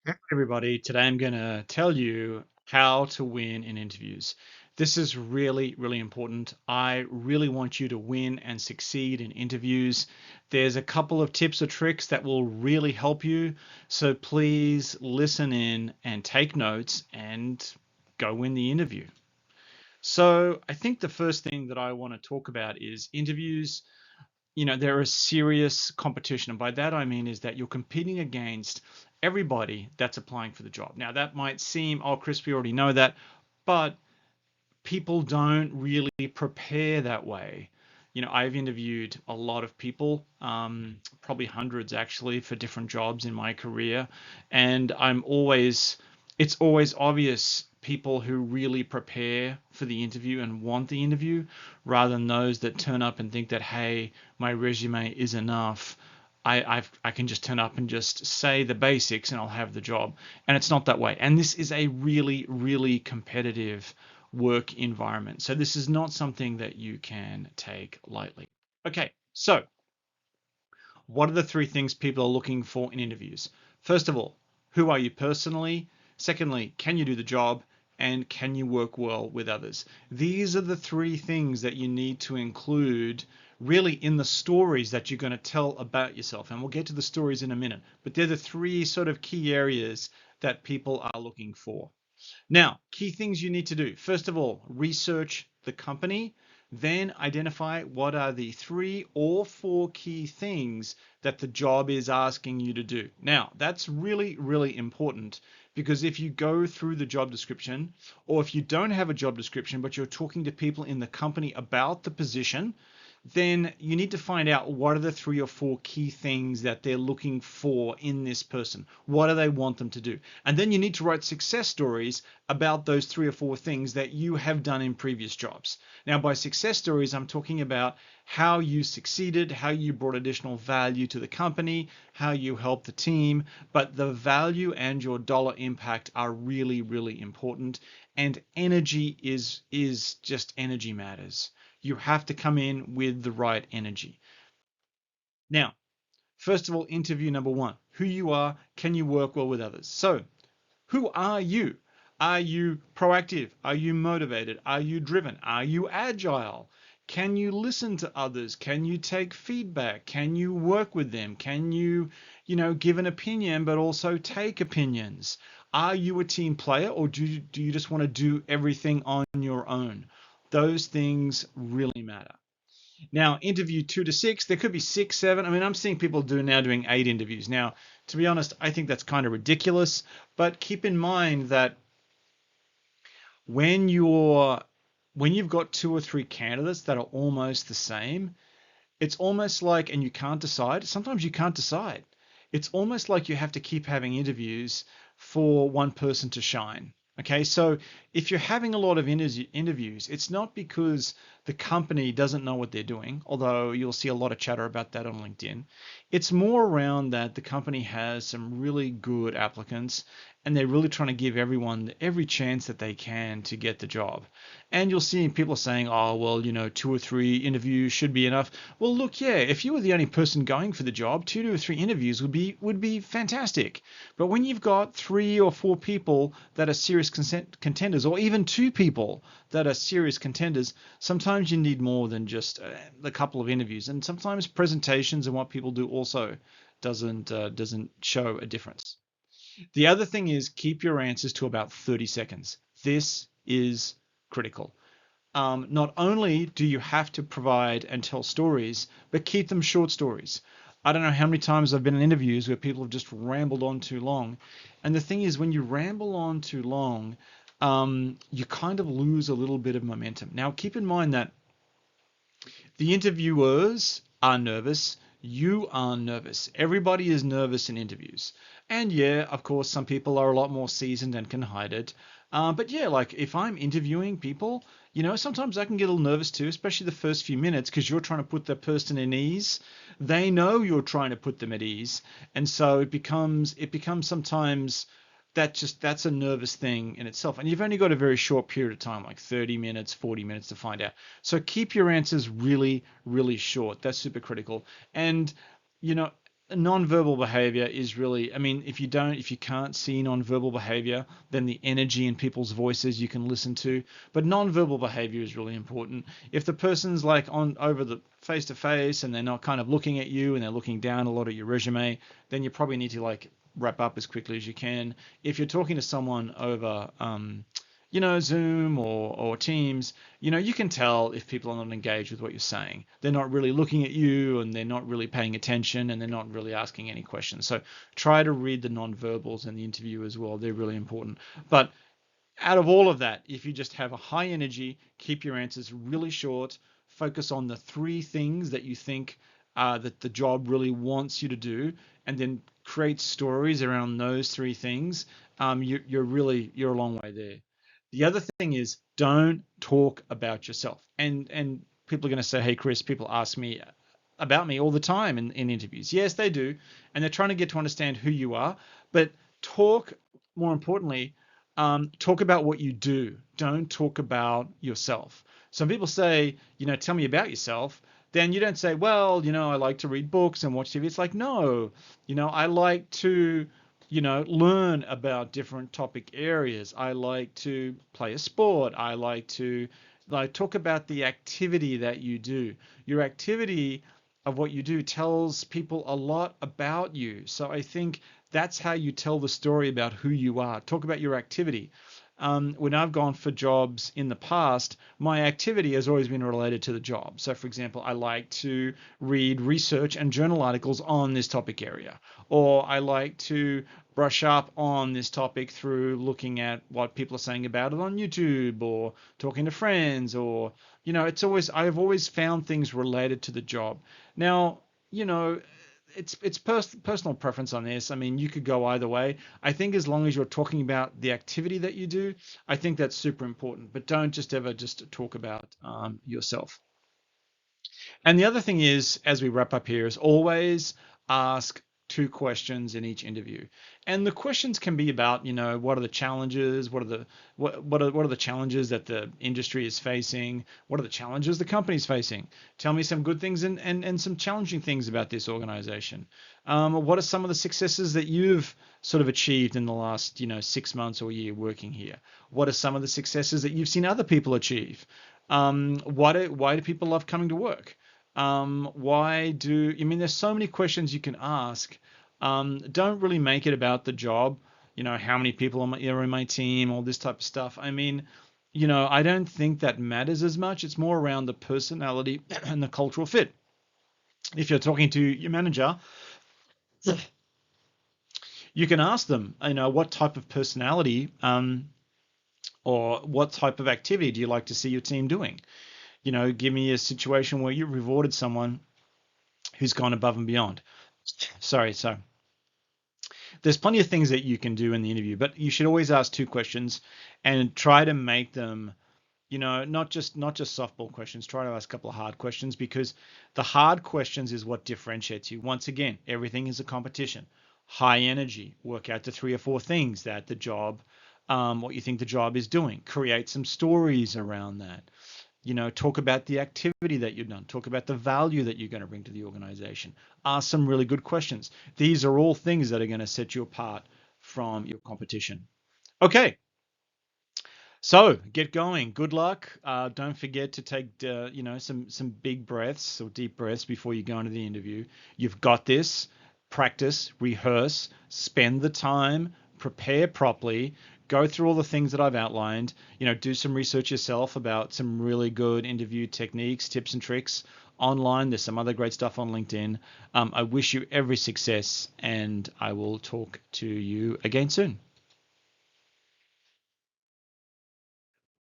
Hey everybody, today I'm going to tell you how to win in interviews. This is really, really important. I really want you to win and succeed in interviews. There's a couple of tips or tricks that will really help you. So please listen in and take notes and go win the interview. So I think the first thing that I want to talk about is interviews. They're a serious competition. And by that I mean is that you're competing against everybody that's applying for the job. Now that might seem, oh, Chris, we already know that, but people don't really prepare that way. I've interviewed a lot of people, probably hundreds actually, for different jobs in my career, and it's always obvious people who really prepare for the interview and want the interview, rather than those that turn up and think that, hey, my resume is enough. I can just turn up and just say the basics and I'll have the job. And it's not that way. And this is a really, really competitive work environment. So this is not something that you can take lightly. Okay, so what are the three things people are looking for in interviews? First of all, who are you personally? Secondly, can you do the job? And can you work well with others? These are the three things that you need to include really in the stories that you're going to tell about yourself. And we'll get to the stories in a minute. But they're the three sort of key areas that people are looking for. Now, key things you need to do. First of all, research the company, then identify what are the 3 or 4 key things that the job is asking you to do. Now, that's really, really important because if you go through the job description, or if you don't have a job description, but you're talking to people in the company about the position, then you need to find out what are the 3 or 4 key things that they're looking for in this person. What do they want them to do? And then you need to write success stories about those 3 or 4 things that you have done in previous jobs. Now, by success stories, I'm talking about how you succeeded, how you brought additional value to the company, how you helped the team, but the value and your dollar impact are really, really important. And energy is just energy matters. You have to come in with the right energy. Now, first of all, interview number one, who you are, can you work well with others? So, who are you? Are you proactive? Are you motivated? Are you driven? Are you agile? Can you listen to others? Can you take feedback? Can you work with them? Can you give an opinion but also take opinions? Are you a team player, or do you just want to do everything on your own? Those things really matter. Now, interview 2 to 6, there could be 6, 7. I mean, I'm seeing people doing 8 interviews. Now, to be honest, I think that's kind of ridiculous. But keep in mind that when you've got 2 or 3 candidates that are almost the same, it's almost like, and you can't decide. Sometimes you can't decide. It's almost like you have to keep having interviews for one person to shine. Okay, so if you're having a lot of interviews, it's not because the company doesn't know what they're doing, although you'll see a lot of chatter about that on LinkedIn. It's more around that the company has some really good applicants and they're really trying to give everyone every chance that they can to get the job. And you'll see people saying, oh, well, 2 or 3 interviews should be enough. Well, look, yeah, if you were the only person going for the job, 2 to 3 interviews would be fantastic. But when you've got 3 or 4 people that are serious contenders, or even 2 people that are serious contenders, sometimes you need more than just a couple of interviews. And sometimes presentations and what people do also doesn't show a difference. The other thing is keep your answers to about 30 seconds. This is critical. Not only do you have to provide and tell stories, but keep them short stories. I don't know how many times I've been in interviews where people have just rambled on too long. And the thing is, when you ramble on too long, you kind of lose a little bit of momentum. Now, keep in mind that the interviewers are nervous. You are nervous. Everybody is nervous in interviews. And yeah, of course, some people are a lot more seasoned and can hide it. But yeah, like if I'm interviewing people, sometimes I can get a little nervous too, especially the first few minutes, because you're trying to put the person at ease. They know you're trying to put them at ease. And so it becomes sometimes that's a nervous thing in itself. And you've only got a very short period of time, like 30 minutes, 40 minutes to find out. So keep your answers really, really short. That's super critical. And, you know, non-verbal behavior is really, I mean, if you can't see non-verbal behavior, then the energy in people's voices you can listen to. But non-verbal behavior is really important. If the person's like on over the face to face and they're not kind of looking at you and they're looking down a lot at your resume, then you probably need to like wrap up as quickly as you can. If you're talking to someone over Zoom or Teams, you can tell if people are not engaged with what you're saying. They're not really looking at you and they're not really paying attention and they're not really asking any questions. So try to read the non-verbals in the interview as well. They're really important. But out of all of that, if you just have a high energy, keep your answers really short, focus on the three things that you think that the job really wants you to do, and then create stories around those three things, you're a long way there. The other thing is don't talk about yourself. And people are going to say, hey, Chris, people ask me about me all the time in interviews. Yes, they do. And they're trying to get to understand who you are. But talk, more importantly, talk about what you do. Don't talk about yourself. Some people say, tell me about yourself. Then you don't say, well, I like to read books and watch TV. It's like, no, I like to learn about different topic areas. I like to play a sport. I like to talk about the activity that you do. Your activity of what you do tells people a lot about you. So I think that's how you tell the story about who you are. Talk about your activity. When I've gone for jobs in the past, my activity has always been related to the job. So, for example, I like to read research and journal articles on this topic area, or I like to brush up on this topic through looking at what people are saying about it on YouTube or talking to friends, or, I've always found things related to the job. Now, it's personal preference on this. I mean, you could go either way. I think as long as you're talking about the activity that you do, I think that's super important. But don't just ever just talk about yourself. And the other thing is, as we wrap up here, is always ask two questions in each interview. And the questions can be about, what are the challenges? What are the challenges that the industry is facing? What are the challenges the company's facing? Tell me some good things and some challenging things about this organization. What are some of the successes that you've sort of achieved in the last, 6 months or a year working here? What are some of the successes that you've seen other people achieve? Why do people love coming to work? There's so many questions you can ask. Don't really make it about the job, how many people are in my team, all this type of stuff. I mean, I don't think that matters as much. It's more around the personality and the cultural fit. If you're talking to your manager, you can ask them, what type of personality, or what type of activity do you like to see your team doing? Give me a situation where you've rewarded someone who's gone above and beyond. Sorry, so there's plenty of things that you can do in the interview, but you should always ask two questions and try to make them, not just softball questions. Try to ask a couple of hard questions, because the hard questions is what differentiates you. Once again, everything is a competition. High energy. Work out the three or four things that the job, what you think the job is doing. Create some stories around that. Talk about the activity that you've done. Talk about the value that you're going to bring to the organization. Ask some really good questions. These are all things that are going to set you apart from your competition. Okay, so get going. Good luck. Don't forget to take some big breaths or deep breaths before you go into the interview. You've got this. Practice, rehearse, spend the time, prepare properly, go through all the things that I've outlined, do some research yourself about some really good interview techniques, tips and tricks online. There's some other great stuff on LinkedIn. I wish you every success, and I will talk to you again soon.